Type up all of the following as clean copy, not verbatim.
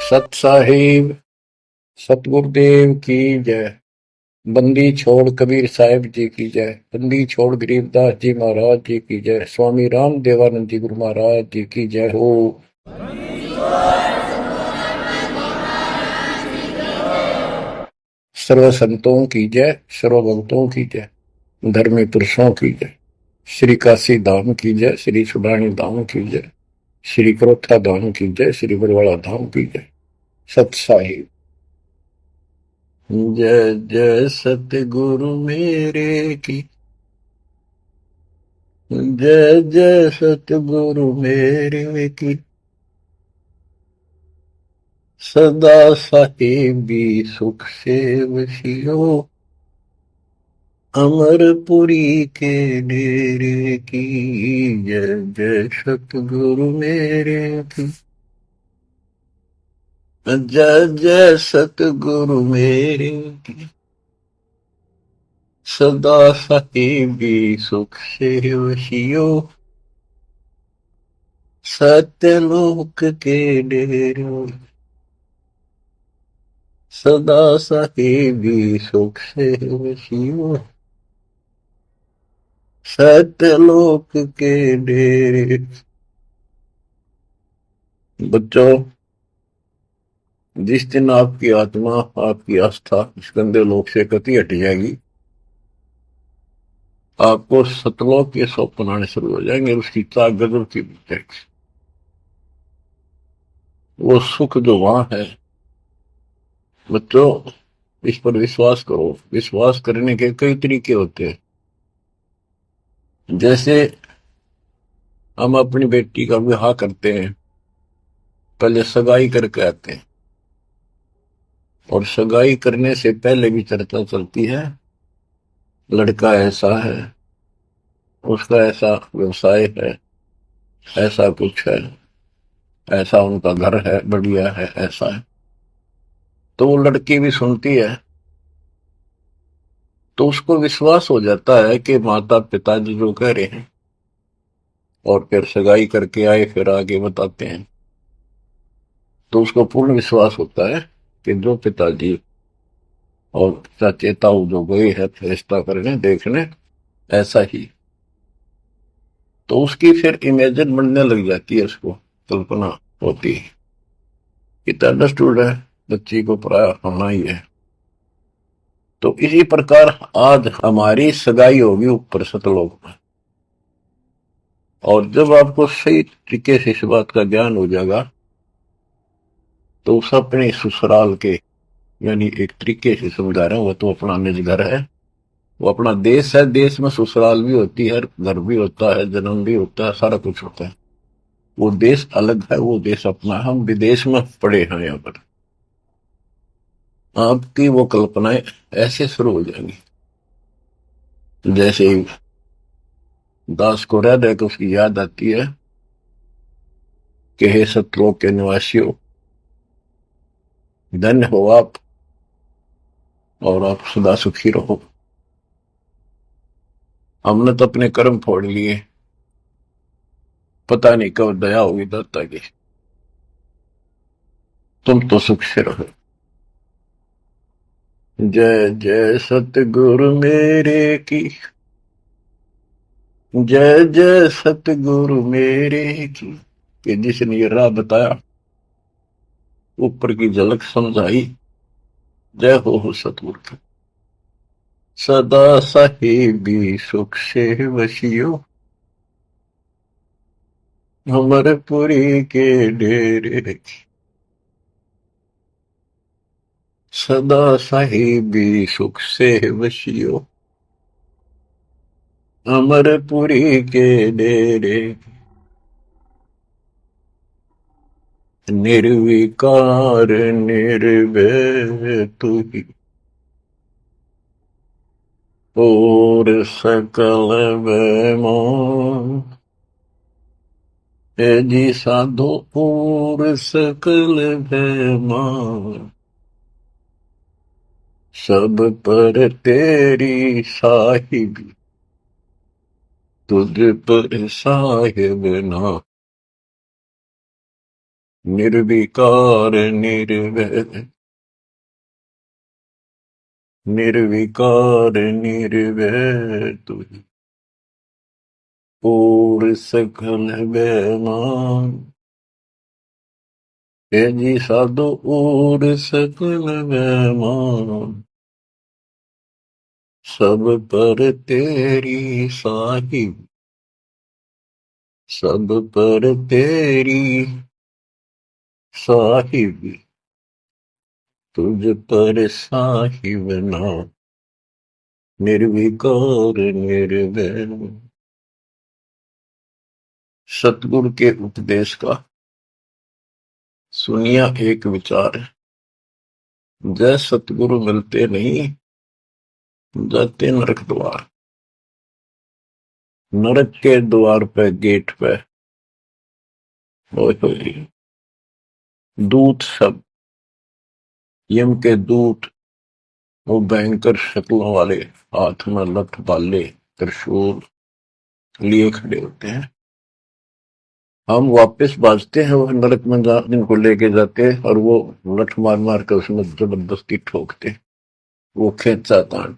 सत साहिब सतगुरुदेव की जय। बंदी छोड़ कबीर साहिब जी की जय। बंदी छोड़ गरीबदास जी महाराज जी की जय। स्वामी राम देवानंद जी गुरु महाराज जी की जय हो। सर्व संतों की जय, सर्व भक्तों की जय, धर्मी पुरुषों की जय। श्री काशी धाम की जय, श्री सुडानी धाम की जय, श्री क्रोथा धाम की जय, श्री बरवाड़ा धाम की जय। सत साहिब जय जय सतगुरु मेरे की जय जय सतगुरु मेरे की। सदा साहिबी सुख से वसियो अमरपुरी के डेरे की। जय जय सतगुरु मेरे की। जय जय सतगुरु मेरे की। सदा साहिबी सुख से वसियो सत्यलोक के डेरे। सदा साहिबी सुख से वसियो सत्यलोक के डेरे। बच्चों, जिस दिन आपकी आत्मा, आपकी आस्था इस गंदे लोक से कति हट जाएगी, आपको सतलोक के स्वप्न आने शुरू हो जाएंगे। उसकी चाक गजब की जाएगी। वो सुख जो वहां है, बच्चों, इस पर विश्वास करो। विश्वास करने के कई तरीके होते हैं। जैसे हम अपनी बेटी का विवाह करते हैं, पहले सगाई करके आते हैं, और सगाई करने से पहले भी चर्चा चलती है। लड़का ऐसा है, उसका ऐसा व्यवसाय है, ऐसा कुछ है, ऐसा उनका घर है, बढ़िया है, ऐसा है। तो वो लड़की भी सुनती है, तो उसको विश्वास हो जाता है कि माता पिताजी जो कह रहे हैं, और फिर सगाई करके आए, फिर आगे बताते हैं, तो उसको पूर्ण विश्वास होता है कि जो पिताजी और चाचे ताऊ जो गए हैं फरिश्ता करने देखने, ऐसा ही। तो उसकी फिर इमेजिन बनने लग जाती है, उसको कल्पना होती है। इतना अंडरस्टूड है, बच्ची को पराया होना ही है। तो इसी प्रकार आज हमारी सगाई होगी ऊपर सतलोक में। और जब आपको सही तरीके से इस बात का ज्ञान हो जाएगा, तो उस अपने ससुराल के, यानी एक तरीके से समझा रहा हूं, वो तो अपना निज घर है, वो अपना देश है। देश में ससुराल भी होती है, घर भी होता है, जन्म भी होता है, सारा कुछ होता है। वो देश अलग है, वो देश अपना है। हम विदेश में पड़े हैं यहाँ पर। आपकी वो कल्पनाएं ऐसे शुरू हो जाएंगी, जैसे ही दास को रह रहे, उसकी याद आती है कि हे सतलोक के निवासियों, धन्य हो आप, और आप सदा सुखी रहो। हमने तो अपने कर्म फोड़ लिए, पता नहीं कब दया होगी दाता की। तुम तो सुख से रहो। जय जय सतगुरु मेरे की। जय जय सतगुरु मेरे की। कि जिसने ये राह बताया, ऊपर की झलक समझाई, जय हो सतगुरु की। सदा साहिबी सुख से वसियो अमरपुरी के डेरे की। सदा साहिबी सुख से वसियो अमरपुरी के डेरे। निर्विकार निर्भय तू ही और सकल बेमान। हे जी साधो और सकल बेमान। सब पर तेरी साहिबी, तुझ पर साहिब ना। निर्विकार निर्भय, निर्विकार निर्भय तुझ और सकल बेमान। हे जी साधो और सकल बेमान, सब पर तेरी साहिब, सब पर तेरी साहिब, तुझ पर साहिब ना, निर्विकार निर्भय। सतगुरु के उपदेश का सुनिया एक विचार है, जय सतगुरु मिलते नहीं, जाते नरक द्वार। नरक के द्वार पे, गेट पे ओए होए, दूत सब, यम के दूत, वो भयंकर शक्लों वाले, हाथ में लठ भाले त्रिशूल लिए खड़े होते हैं। हम वापस बाजते हैं, वो नरक में इनको लेके जाते हैं और वो लठ मार मार कर उसमें जबरदस्ती ठोकते, वो खेचा तान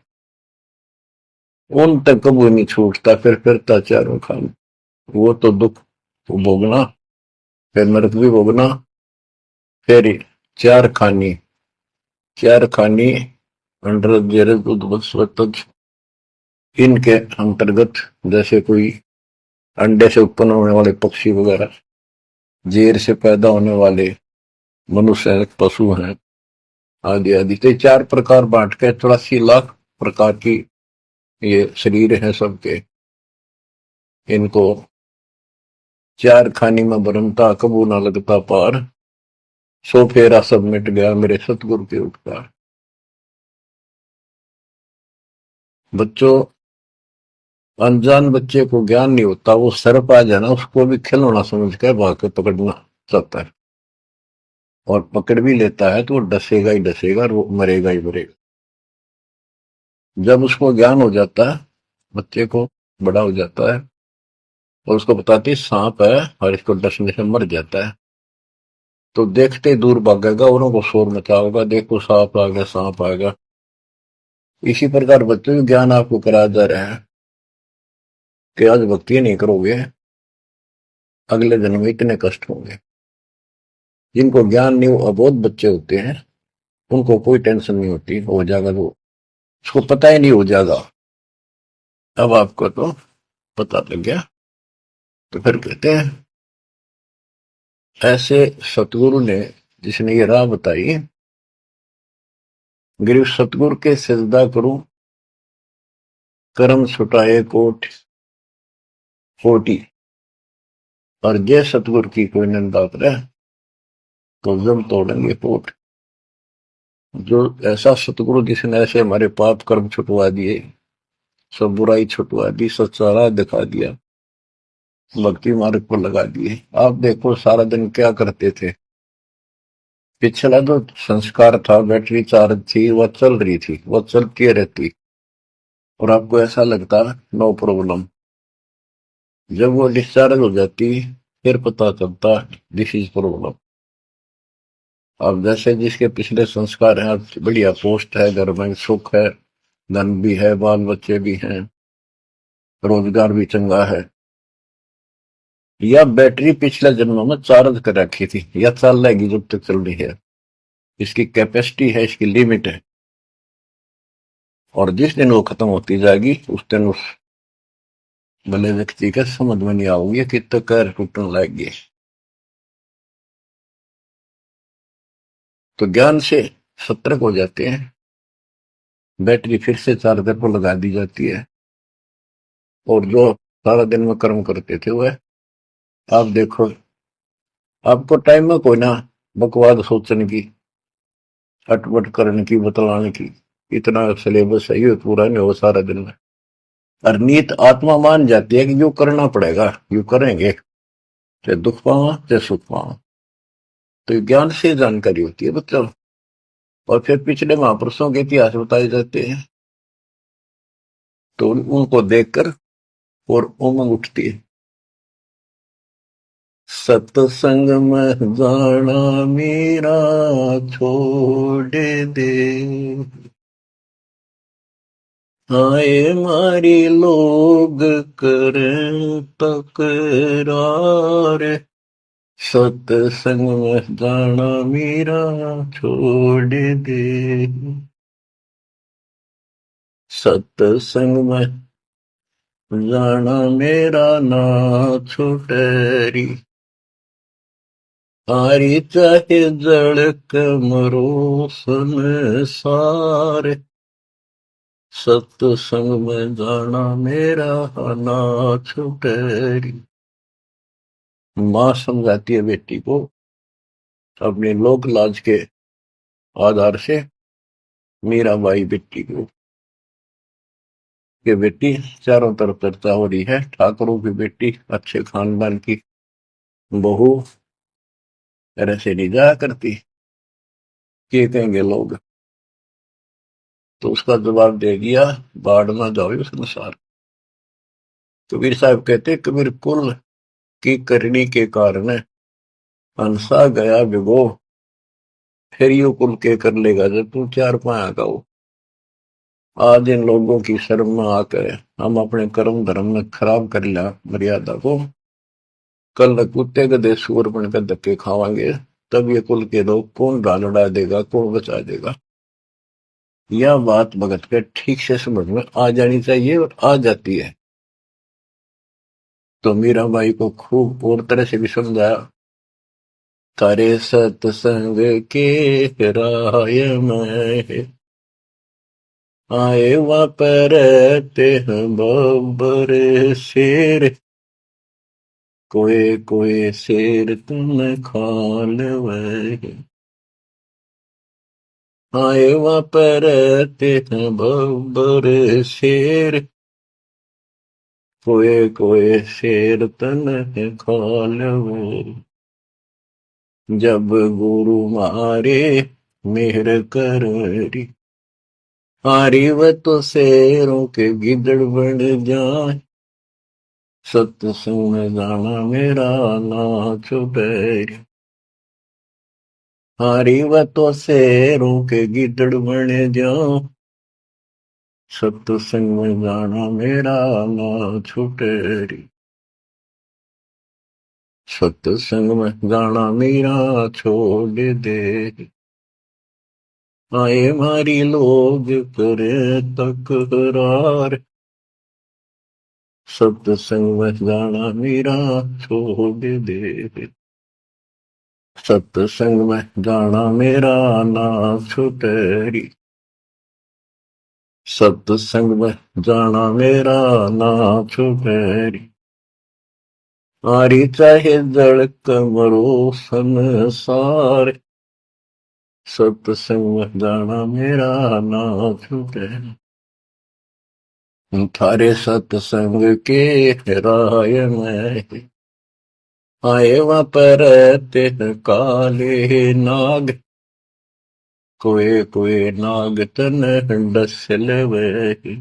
उन तक कभी नहीं छूटता, फिर फिरता चारों खान। वो तो दुख भोगना, फिर नरक भी भोगना, फिर चार खानी, चार खानी अंडर जेरज उद्वत्सवतज, इनके अंतर्गत जैसे कोई अंडे से उत्पन्न होने वाले पक्षी वगैरह, जेर से पैदा होने वाले मनुष्य हैं, पशु हैं, आदि आदि। तो चार प्रकार बांट के 84 लाख प्रकार की ये शरीर हैं सबके। इनको चार खानी में भरमता, कबू ना लगता पार, सो फेरा सब मिट गया मेरे सतगुरु के उपकार। बच्चों, अनजान बच्चे को ज्ञान नहीं होता, वो सर्प आ जाए ना उसको भी खिलौना समझ कर भाग के पकड़ना चाहता है, और पकड़ भी लेता है तो वो डसेगा ही डसेगा और वो मरेगा ही मरेगा। जब उसको ज्ञान हो जाता है, बच्चे को, बड़ा हो जाता है, और उसको बताती है सांप है और इसको डसने से मर जाता है, तो देखते ही दूर भागेगा, उनको शोर मचा होगा, देखो सांप आ गया, सांप आ गया। इसी प्रकार बच्चों को ज्ञान आपको करा जा रहे हैं कि आज भक्ति नहीं करोगे, अगले जन्म में इतने कष्ट होंगे। जिनको ज्ञान नहीं, वो अबोध बच्चे होते हैं, उनको कोई टेंशन नहीं होती, हो जाएगा, वो उसको पता ही नहीं हो जाएगा। अब आपको तो पता लग गया, तो फिर कहते हैं ऐसे सतगुरु ने, जिसने ये राह बताई, गिरु सतगुरु के सिजदा करूं, कर्म छुटाए कोट कोटि, और जय सतगुरु की कोई निंदा करे तो जम तोड़ेंगे पोट। जो ऐसा सतगुरु जिसने ऐसे हमारे पाप कर्म छुटवा दिए, सब बुराई छुटवा दी, सच्चा राह दिखा दिया, भक्ति मार्ग पर लगा दिए। आप देखो सारा दिन क्या करते थे, पिछला जो संस्कार था, बैटरी चार्ज थी, वह चल रही थी, वह चलती रहती, और आपको ऐसा लगता नो प्रॉब्लम। जब वो डिस्चार्ज हो जाती, फिर पता चलता दिस इज प्रॉब्लम। अब जैसे जिसके पिछले संस्कार हैं, अब बढ़िया पोस्ट है, घर में सुख है, धन भी है, बाल बच्चे भी हैं, रोजगार भी चंगा है, या बैटरी पिछले जन्मों में चार्ज कर रखी थी, या चल रहेगी जब तक चल रही है, इसकी कैपेसिटी है, इसकी लिमिट है, और जिस दिन वो खत्म होती जाएगी उस दिन उस भले व्यक्ति का समझ में नहीं आओगे कि तो कैर टूटने लगे। तो ज्ञान से सतर्क हो जाते हैं, बैटरी फिर से चार्जर पर लगा दी जाती है, और जो सारा दिन में कर्म करते थे वह, आप देखो, आपको टाइम में कोई ना बकवाद सोचने की, अटपट करने की, बतलाने की, इतना सिलेबस है, ये पूरा नहीं हो सारा दिन में। और नीत आत्मा मान जाती है कि जो करना पड़ेगा यू करेंगे, चाहे दुख पावा चाहे सुख पावा। तो ज्ञान से जानकारी होती है बच्चों, और फिर पिछले महापुरुषों के इतिहास बताए जाते हैं, तो उनको देखकर और उमंग उठती है। सत्संग में जाना मेरा छोड़ दे, आए मारी लोग करें तकरार, सत्संग में जाना मेरा छोड़ दे, सत्संग में जाना मेरा ना छुटेरी, हारी चाहे जड़क मरो संसार, सत्संग में जाना मेरा ना छुटेरी। माँ समझाती है बेटी को अपने लोक लाज के आधार से, मीराबाई बेटी को, कि बेटी चारों तरफ चर्चा हो रही है, ठाकुरों की बेटी, अच्छे खानदान की बहू तरह से नहीं जाया करती, क्या कहेंगे लोग। तो उसका जवाब दे दिया, बाढ़ ना जाओ संसार। कबीर साहब कहते, कबीर कुल की करनी के कारण हंसा गया विगो, फिर यू कुल के कर लेगा जब तू चार पाया का हो। आज इन लोगों की शर्म में आकर हम अपने कर्म धर्म में खराब कर लिया मर्यादा को, कल कुत्ते गधे सूअर बनकर धक्के खावांगे, तब ये कुल के लोग कौन डालड़ा देगा, कौन बचा देगा। यह बात भगत के ठीक से समझ में आ जानी चाहिए, और आ जाती है। तो मीराबाई को खूब और तरह से भी समझाया, तारे सत्संग के राय में आए वापरते हैं बब्बर शेर, कोई कोई शेर तुम खाल वह, आए वापरते हैं बब्बर शेर, कोई कोई शेर तन खाल वह, जब गुरु मारे मेहर करी, हारी व तो शेरों के गिदड़ बन जाए, सत्संग में जाना मेरा ना छुपैरी, हारी व तो शेरों के गिदड़ बन जाओ, सत्संग में जाना मेरा ना छुटेरी, सत्संग में जाना मेरा छोड़ दे, आए मारी लोग करे तकरार, सत्संग में जाना मेरा छोड़ दे, सत्संग में जाना मेरा ना छुटेरी, सत्संग में जाना मेरा ना छुटेरी, हारी चाहे जड़क मरो संसार, सत्संग में जाना मेरा ना छुटेरी, थारे सत्संग के राय में आए वहां पर काले नाग, कोई कोई नाग तन डसल वही,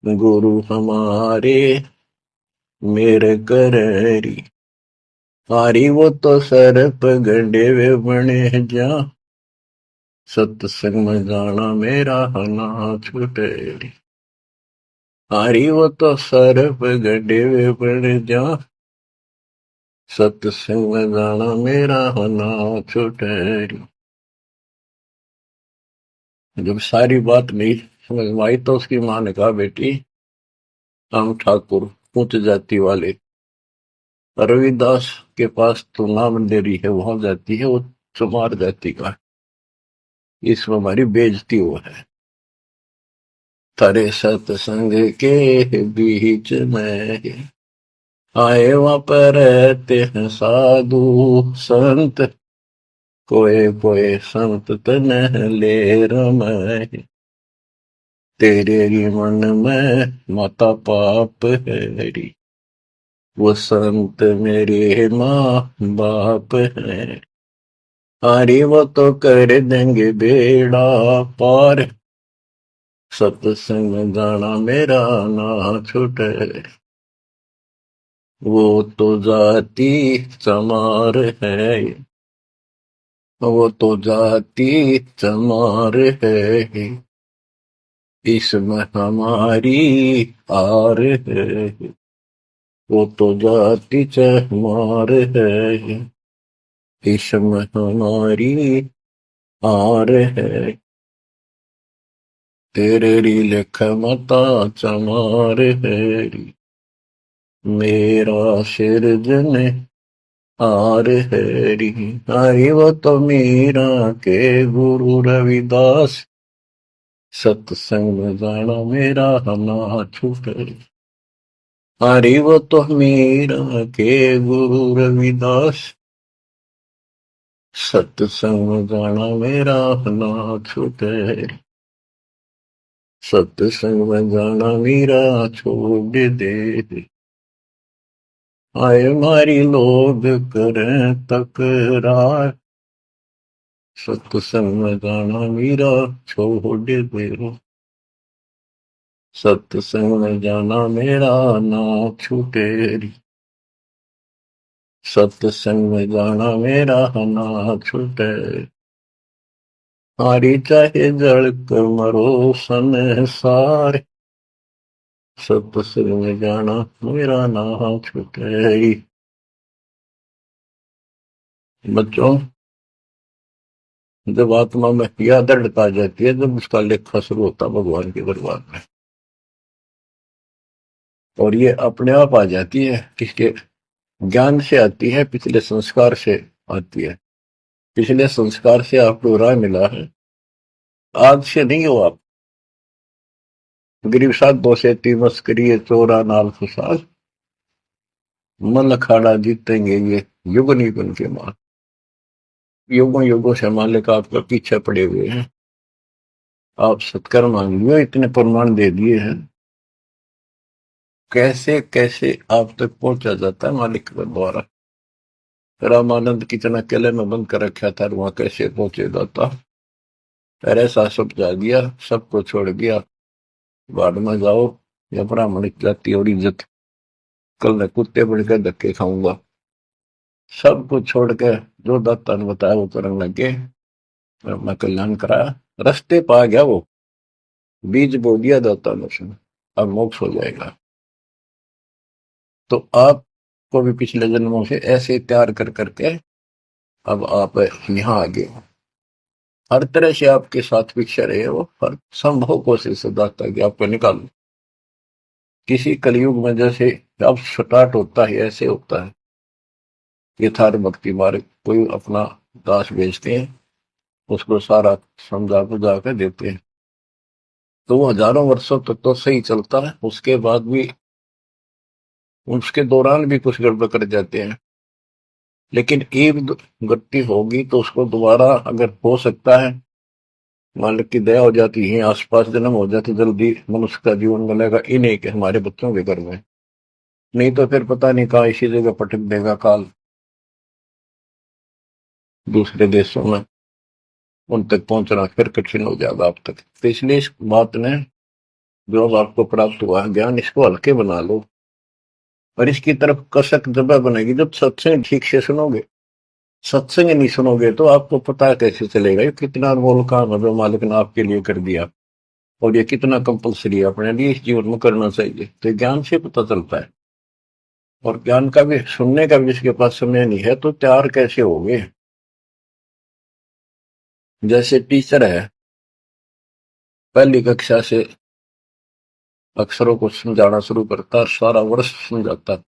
गुरु हमारे मेरे करेरी, हारी वो तो सर्प गंडे वे बने जा, सत्संग में जाना मेरा ना छुटेरी, हारी वो तो सर्प गंडे वे बने जा, सत्संग में जाना मेरा ना छुटेरी। जब सारी बात नहीं समझ में आई तो उसकी माँ ने कहा, बेटी हम ठाकुर उच्च जाति वाले, रविदास के पास तो नाम दे रही है, वहां जाती है, वो चमार जाति का, इसमें हमारी बेइज्जती हो है। तारे सत्संग के बीच में आए वहां पर रहते हैं साधु संत, कोई कोई संत तन ले रमाए, तेरे ही मन में माता पाप है, वो संत मेरे माँ बाप है, अरे वो तो कर देंगे बेड़ा पार, सत्संग जाना मेरा ना छूटे। वो तो जाती चमार है, वो तो जाती चमार है, इसमें हमारी हार है। वो तो जाती चमार है, इसमें हमारी हार है। तेरे री लिख मता चमार है, मेरा सिरजन हार है री। हरि वो तो मीरा के गुरु रविदास, सत्संग में जाना मेरा ना छूटे। हरि वो तो मीरा के गुरु रविदास, सत्संग में जाना मेरा ना छूटे। सत्संग में जाना मेरा छोड़ दे। आए मारी लोग करें तकरार, सत्संग में जाना मेरा छोड़ दे। सत्संग में जाना मेरा ना छूटे। सत्संग में जाना मेरा ना छूटे। हारी चाहे जड़ कर मरो संसार, सत्संग में जाना मेरा ना छूटे। बच्चों, जब आत्मा में यह दृढ़ता आ जाती है, जब उसका लेखा शुरू होता है भगवान के दरबार में, और ये अपने आप आ जाती है, किसके ज्ञान से आती है, पिछले संस्कार से आती है। पिछले संस्कार से आपको राह मिला है, आज से नहीं हो आप। गरीब साथ दो से ती मस्करी चोरा नाल फसाद, मन अखाड़ा जीतेंगे ये युग निगुन के मार। युगों युगों से मालिक आपका पीछे पड़े हुए हैं, आप सत्कर्म मांगियो, इतने प्रमाण दे दिए हैं। कैसे कैसे आप तक पहुंचा जाता है मालिक के द्वारा। रामानंद कितना किले में बंद कर रखा था, वहां कैसे पहुंचे जाता। फिर ऐसा समझा दिया, सबको छोड़ दिया, बाद में जाओ, या ब्राह्मण जाति और इज्जत, कल मैं कुत्ते बढ़ के धक्के खाऊंगा। सब कुछ छोड़ के जो दाता ने बताया वो करने लगे, मैं कल्याण कराया, रास्ते पा गया वो, बीज बो दिया दाता ने उसने, अब मोक्ष हो जाएगा। तो आपको भी पिछले जन्मों से ऐसे तैयार कर करके अब आप यहाँ आ गए। हर तरह से आपके साथ पिक्चर है, वो हर संभव कोशिश से दाता कि आपको निकालो। किसी कलयुग में जैसे अब स्टार्ट होता है, ऐसे होता है। यथार्थ भक्ति मार्ग, कोई अपना दास भेजते हैं, उसको सारा समझा बुझा कर देते हैं, तो वो हजारों वर्षों तक तो सही चलता है। उसके बाद भी, उसके दौरान भी कुछ गड़बड़ कर जाते हैं, लेकिन एक गलती होगी तो उसको दोबारा अगर हो सकता है, मालिक की दया हो जाती है, आसपास जन्म हो जाती, जल्दी मनुष्य का जीवन मिलेगा, इन्हीं के हमारे बच्चों के घर में। नहीं तो फिर पता नहीं कहाँ इसी जगह पटक देगा काल, दूसरे देशों में उन तक पहुंचना फिर कठिन हो जाएगा आप तक। तो इसलिए इस बात ने, जो अब आपको प्राप्त हुआ है ज्ञान, इसको हल्के बना लो, और इसकी तरफ कसक जब बनेगी जब सत्संग ठीक से सुनोगे। सत्संग नहीं सुनोगे तो आपको पता कैसे चलेगा ये कितना अनमोल काम है जो मालिक ने आपके लिए कर दिया, और ये कितना कंपलसरी है अपने लिए इस जीवन में करना चाहिए। तो ज्ञान से पता चलता है। और ज्ञान का भी सुनने का भी इसके पास समय नहीं है, तो तैयार कैसे होगे। जैसे टीचर है, पहली कक्षा से अक्षरों को समझाना शुरू करता है, सारा वर्ष समझाता है,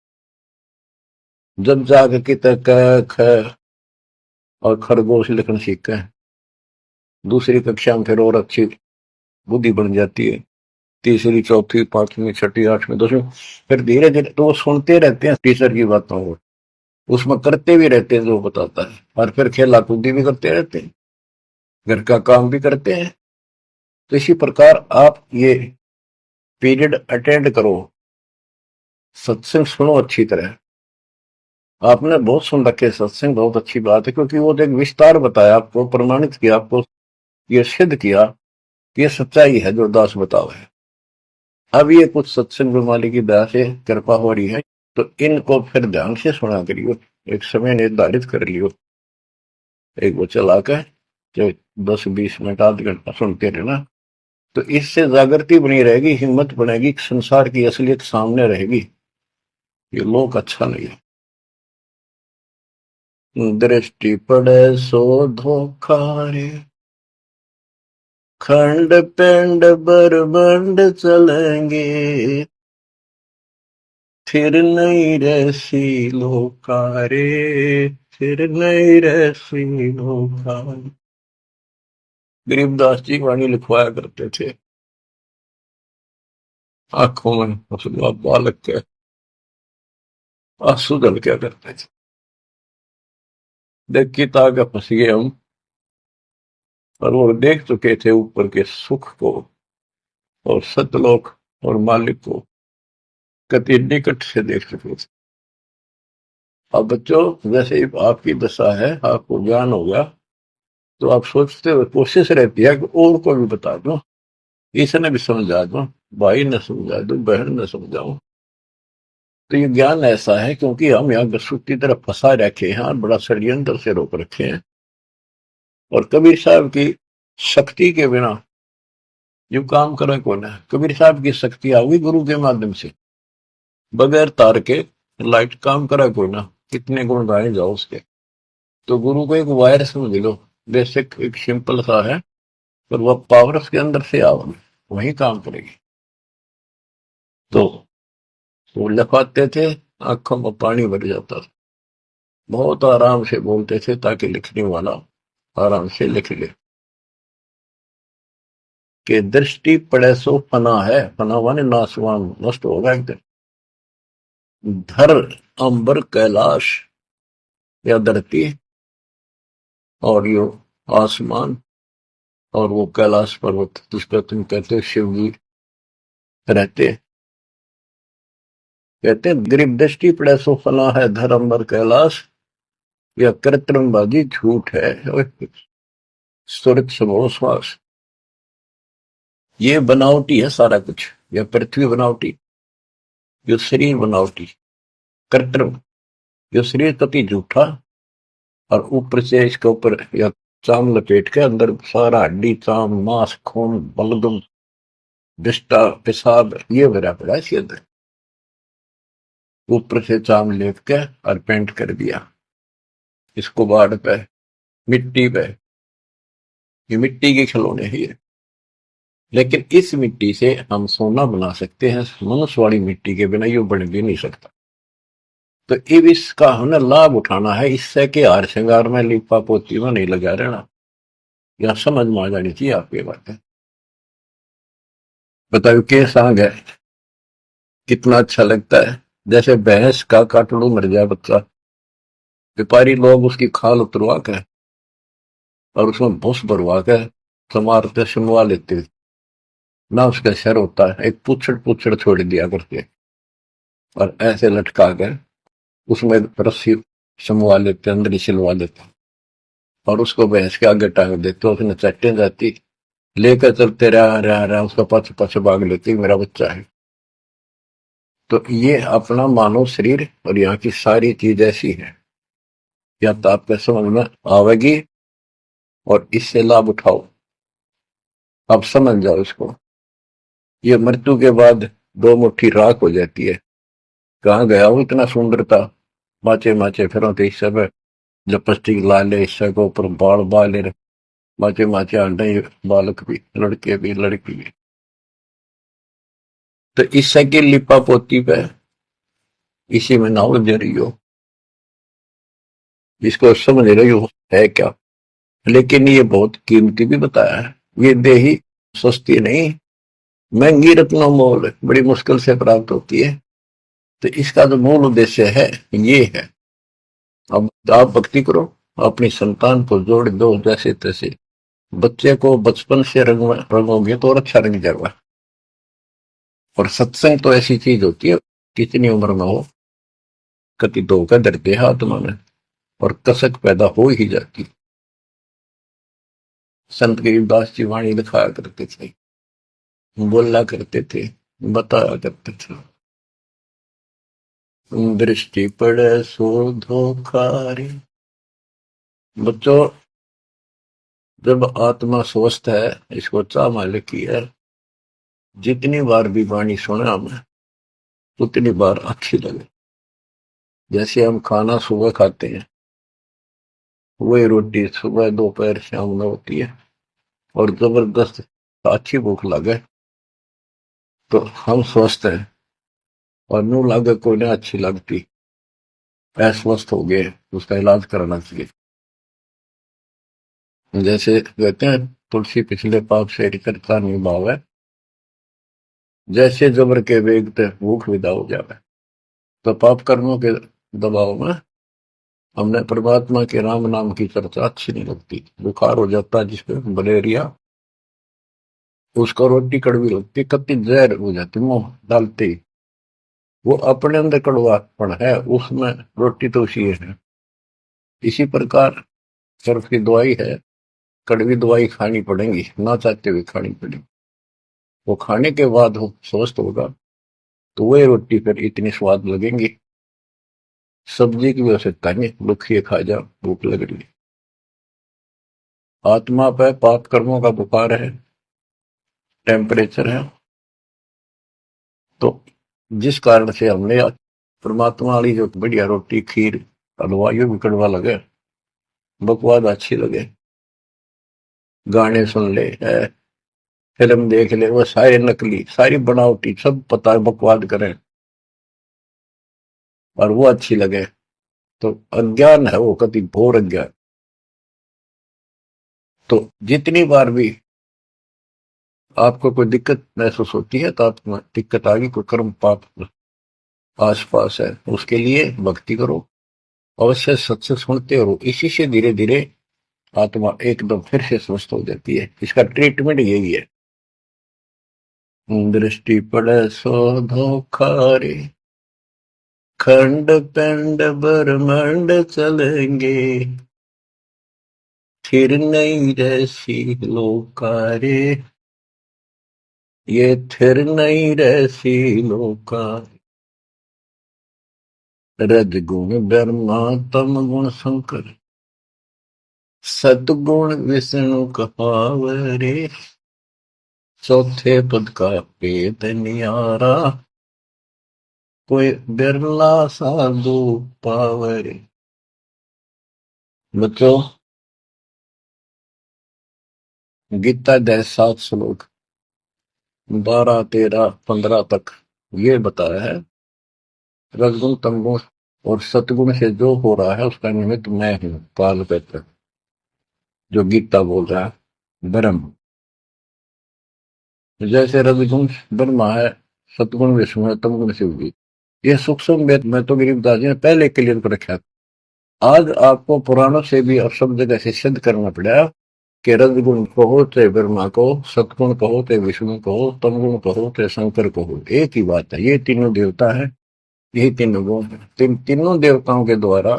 जब जाके कि तक ख और खरगोश लिखना सीखा है, दूसरी कक्षा में फिर और अच्छी बुद्धि बन जाती है, तीसरी चौथी पांचवी छठी आठवीं दसवीं, फिर धीरे धीरे तो वो सुनते रहते हैं टीचर की बातों को, उसमें करते भी रहते हैं जो बताता है, और फिर खेला कूदी भी करते रहते हैं, घर का काम भी करते हैं। तो इसी प्रकार आप ये पीरियड अटेंड करो, सत्संग सुनो अच्छी तरह। आपने बहुत सुन रखे सत्संग, बहुत अच्छी बात है, क्योंकि वो तो एक विस्तार बताया आपको, प्रमाणित किया आपको, ये सिद्ध किया कि ये सच्चाई है जो दास बताओ है। अब ये कुछ सत्संग मालिक की दया से कृपा हो रही है, तो इनको फिर ध्यान से सुना करियो, एक समय निर्धारित कर लियो, एक वो चला कर जो 10-20 मिनट आध घंटा सुनते रहना। तो इससे जागृति बनी रहेगी, हिम्मत बनेगी, संसार की असलियत सामने रहेगी, ये लोक अच्छा नहीं है। दृष्टि पड़े सो धोखा रे, खंड पिंड बरबंड चलेंगे, फिर नहीं रहसी लोका रे, फिर नहीं रहसी लोका। गरीबदास जी वाणी लिखवाया करते थे, आंखों में हंसुआ बालक के आंसू दल क्या करते थे। देख की ताकत फंस गए हम, और वो देख चुके थे ऊपर के सुख को और सतलोक और मालिक को कति निकट से देख चुके थे। अब बच्चों, जैसे ही आपकी दशा है, आपको ज्ञान होगा, तो आप सोचते हो, कोशिश रहती है कि और को भी बता दो, इसने भी समझा दो, भाई ने समझा दो, बहन ने समझाओ। तो ये ज्ञान ऐसा है क्योंकि हम यहाँ गसूट की तरफ फंसा रखे हैं और बड़ा षड्यंत्र से रोक रखे हैं। और कबीर साहब की शक्ति के बिना जो काम करे कौन है। कबीर साहब की शक्ति आओगी गुरु के माध्यम से, बगैर तार के लाइट काम करा कोई ना, कितने गुण गाए जाओ उसके। तो गुरु को एक वायर समझ लो, बेसिक एक सिंपल सा है, पर वह पावर उसके अंदर से आओ, वही काम करेगी। तो वो लिखवाते थे, आंखों में पानी भर जाता था, बहुत आराम से बोलते थे ताकि लिखने वाला आराम से लिख ले। कि दृष्टि पड़े सो फना है, फना माने नासवान, नष्ट होगा एक दिन। धर अंबर कैलाश या धरती और यो आसमान और वो कैलाश पर्वत जिसका तुम कहते हो शिव जी रहते, कहते हैं गरीब दृष्टि पड़े सो फना है, धर अंबर कैलाश, या कृत्रिमबाजी झूठ है, सुरत समो श्वास। ये बनावटी है सारा कुछ, यह पृथ्वी बनावटी, यो शरीर बनावटी कृत्रिम, यो शरीर कति झूठा, और ऊपर से इसके ऊपर या चाम लपेट के अंदर सारा हड्डी चाम मांस खून बलगम विष्टा पेशाब ये भरा पड़ा इसके अंदर, ऊपर से चाम लेप के और पेंट कर दिया इसको बाढ़ पे, मिट्टी पे, ये मिट्टी के खिलौने ही है। लेकिन इस मिट्टी से हम सोना बना सकते हैं, मनुष्य वाली मिट्टी के बिना ये बन भी नहीं सकता। तो अब इसका हमें लाभ उठाना है, इससे के हार श्रृंगार में लिपा पोती में नहीं लगा रहना। यह समझ में आ जानी चाहिए आपकी बातें। बताओ के सांग है, कितना अच्छा लगता है। जैसे भैंस का काटड़ू मर जाए बच्चा, व्यापारी लोग उसकी खाल उतरवा कर और उसमें भूस भरवा कर समारते सुनवा लेते, ना उसका सर होता है, एक पुछड़ पुछड़ छोड़ दिया करते और ऐसे लटका कर उसमें रस्सी समवा लेते, अंदर ही सिलवा लेते और उसको भैंस के आगे टांग देते, उसने चट्टे जाती, लेकर चलते रहा उसका पाछे पाछे भाग लेती, मेरा बच्चा है। तो ये अपना मानव शरीर और यहाँ की सारी चीज ऐसी है, या तो आपके समझ में आवेगी और इससे लाभ उठाओ, आप समझ जाओ इसको। ये मृत्यु के बाद दो मुट्ठी राख हो जाती है, कहाँ गया वो इतना सुंदर था, माचे माचे फिर इस सब लिपस्टिक ला ले, इससे को ऊपर बाल बाले, माचे माचे आंडे, बालक भी, लड़के भी, लड़की भी। तो इससे की लिपा पोती पे इसी में ना उलझ रही हो, इसको समझ रही हो है क्या। लेकिन ये बहुत कीमती भी बताया है, ये देही सस्ती नहीं, महंगी रत्नों मोल, बड़ी मुश्किल से प्राप्त होती है। तो इसका जो मूल उद्देश्य है ये है, अब आप भक्ति करो, अपनी संतान को जोड़ दो जैसे तैसे, बच्चे को बचपन से रंगोगे तो और अच्छा रंग जाएगा। और सत्संग तो ऐसी चीज होती है, कितनी उम्र में हो, कति धोखा धरते हाथ में और कसक पैदा हो ही जाती। संत गरीबदास जी वाणी लिखाया करते थे, बोला करते थे, बताया करते थे। दृष्टि पड़े सो धोखारी। बच्चों, जब आत्मा स्वस्थ है, इसको चाह मालिक की है, जितनी बार भी वाणी सुने हमें उतनी बार अच्छी लगे। जैसे हम खाना सुबह खाते हैं, वही रोटी सुबह दोपहर शाम में होती है, और जबरदस्त अच्छी भूख लगे तो हम स्वस्थ हैं, और नू लागे कोई नहीं अच्छी लगती, अस्वस्थ हो गए, उसका इलाज कराना चाहिए। जैसे कहते हैं, तुलसी पिछले पाप से करता नहीं भाव है, जैसे जबर के वेग ते भूख विदा हो जावे। तो पाप कर्मों के दबाव में हमने परमात्मा के राम नाम की चर्चा अच्छी नहीं लगती। बुखार हो जाता जिसपे मलेरिया, उसको रोटी कड़वी लगती, कत्ती जहर हो जाती मुंह डालते ही। वो अपने अंदर कड़वापन है, उसमें रोटी तो उसी है। इसी प्रकार सर्फ की दवाई है, कड़वी दवाई खानी पड़ेगी, ना चाहते हुए खानी पड़ेगी। वो खाने के बाद वो स्वस्थ होगा, तो वही रोटी फिर इतनी स्वाद लगेंगी। सब्जी की आवश्यकता नहीं, रुखिए खा जा, भूख लग रही है। आत्मा पे पाप कर्मों का बुखार है, टेम्परेचर है, तो जिस कारण से हमने परमात्मा वाली जो बढ़िया रोटी खीर हलवा यो भी कड़वा लगे, बकवाद अच्छी लगे, गाने सुन ले है, फिल्म देख ले, वो सारे नकली सारी बनावटी सब पता बकवाद करें और वो अच्छी लगे, तो अज्ञान है, वो कति घोर अज्ञान। तो जितनी बार भी आपको कोई दिक्कत महसूस होती है, तो आपको दिक्कत आ गई, कोई कर्म पाप आसपास है, उसके लिए भक्ति करो, अवश्य सत्संग सुनते रहो। इसी से धीरे धीरे आत्मा एकदम फिर से स्वस्थ हो जाती है। इसका ट्रीटमेंट यही है। दृष्टि पड़े सो धोखा रे, खंड पिंड ब्रह्मांड चलेंगे, फिर नहीं रहसी लोकारे, ये थिर नहीं रहसी लोका। रजगुण ब्रह्मा तम गुण शंकर, सतगुण विष्णु कहावरे, चौथे पद का भेद नियारा, कोई बिरला साधु पावरे। बच्चों, गीता अध्याय 7 श्लोक 12 13 15 तक ये बताया है, रजगुण तमगुण और सतगुण से जो हो रहा है उसका निमित्त मैं हूं, काल कहते, जो गीता बोल रहा है ब्रह्म। जैसे रजगुण ब्रह्मा है, सतगुण विष्णु है, तमगुण शिव जी। ये सूक्ष्म वेद में तो गरीबदास जी ने पहले क्लियर कर रखा। आज आपको पुराणों से भी अब सब जगह से सिद्ध करना पड़ा कि रजगुण कहो चाहे ब्रह्मा कहो, सतगुण कहो चाहे विष्णु कहो, तमगुण कहो चाहे शंकर कहो, एक ही बात है। ये तीनों देवता है, यही तीनों गुण है। तीनों देवताओं के द्वारा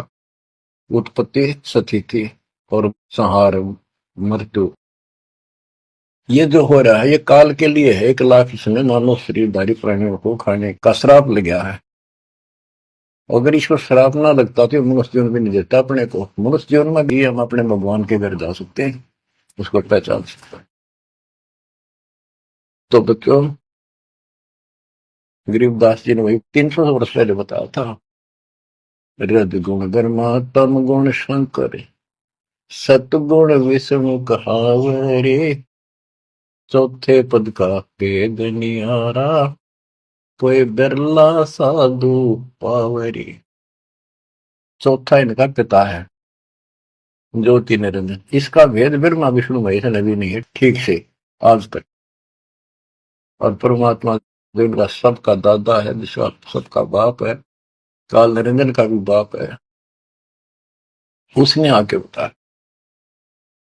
उत्पत्ति, स्थिति और संहार, मृत्यु, ये जो हो रहा है ये काल के लिए है। 1 लाख इसमें मानव शरीरधारी प्राणियों को खाने का श्राप लग गया है। अगर इसको श्राप ना लगता तो मनुष्य जीवन भी नहीं देता अपने को। मनुष्य जीवन में भी हम अपने भगवान के घर जा सकते हैं, उसको पहचान सकते हैं। तो बच्चों, गरीबदास जी ने वही 300 वर्ष पहले बताया था, रज गुण धर्मा तम गुण शंकर, सतगुण विष्णु कहावरे, चौथे पद का भेद नियारा, कोई बिरला साधु पावरी। चौथा इनका पिता है, ज्योति निरंजन। इसका भेद ब्रह्मा विष्णु महेश ने भी नहीं है ठीक से आज तक। और परमात्मा जो इनका सबका दादा है, जिसका सबका बाप है, काल निरंजन का भी बाप है, उसने आके बताया।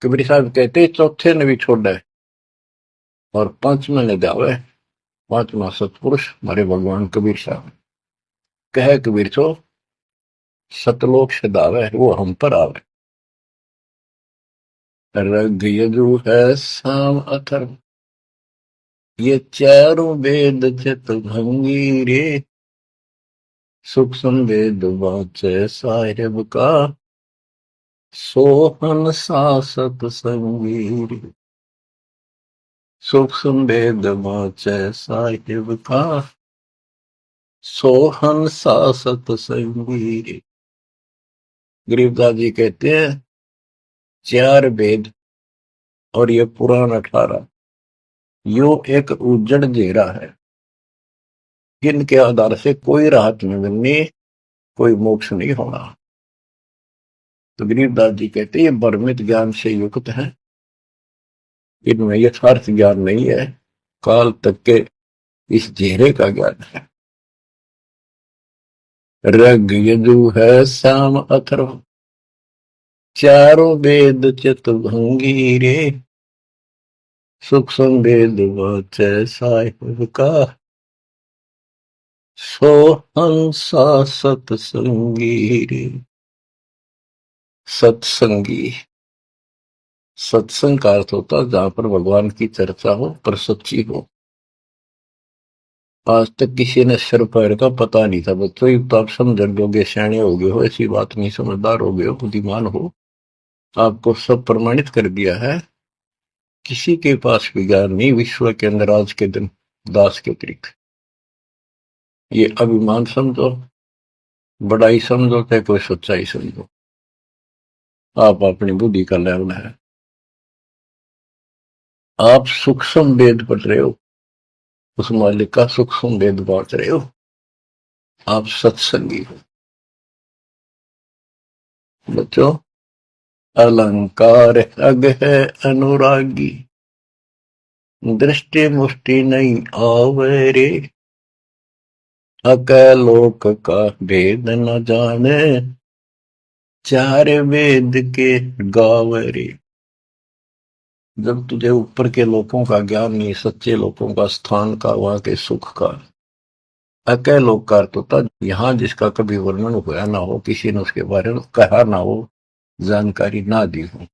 कबीर साहब कहते चौथे ने भी छोड़ा है और पांचवें ने दावे। पांचवा सतपुरुष हमारे भगवान कबीर साहब कहे, कबीर सो सतलोक से दावे वो हम पर आवे। रग यजु है साम अथर्व, ये चारों वेद चित भंगी रे, सुख संवेद वाचे साहिब का, सोहन सासत संगीर। सुख संवेद वाचे साहिब का, सोहन सासत संगीर। गरीबदास जी कहते हैं 4 वेद और ये पुराण 18 यो एक उज्जड़ घेरा है, जिनके आधार से कोई राहत नहीं मिलनी, कोई मोक्ष नहीं होना। तो गरीबदास जी कहते हैं ये भ्रमित ज्ञान से युक्त है, इनमें यथार्थ ज्ञान नहीं है, काल तक के इस घेरे का ज्ञान है। ऋग यजु है साम अथर्व, चारों वेद चितभंगी रे। सुख संवेद वाचे साहिब का, सोहंसा सत्संगी रे। सत्संगी, सत्संग का अर्थ होता है जहां पर भगवान की चर्चा हो पर सच्ची हो। आज तक किसी ने सिर पैर का पता नहीं था बच्चों, ये तो आप समझ लोगे, सियाने हो गए हो, ऐसी बात नहीं, समझदार हो गए हो, बुद्धिमान हो, आपको सब प्रमाणित कर दिया है। किसी के पास भी ज्ञान नहीं विश्व के अंदर आज के दिन दास के अतिरिक्त। ये अभिमान समझो, बड़ाई समझो, चाहे कोई सच्चाई समझो, आप अपनी बुद्धि का लेवल है। आप सूक्ष्म वेद पढ़ रहे हो, उस मालिक का सूक्ष्म वेद बांट रहे हो, आप सत्संगी हो। बच्चों, अलंकार अग है अनुरागी, दृष्टि मुष्टि नहीं आवे रे। अकलोक का भेद न जाने, 4 वेद के गावे रे। जब तुझे ऊपर के लोगों का ज्ञान नहीं, सच्चे लोगों का, स्थान का, वहां के सुख का, अकलोक का अर्थ होता यहां जिसका कभी वर्णन हुआ ना हो, किसी ने उसके बारे में कहा ना हो, जानकारी ना दी हो,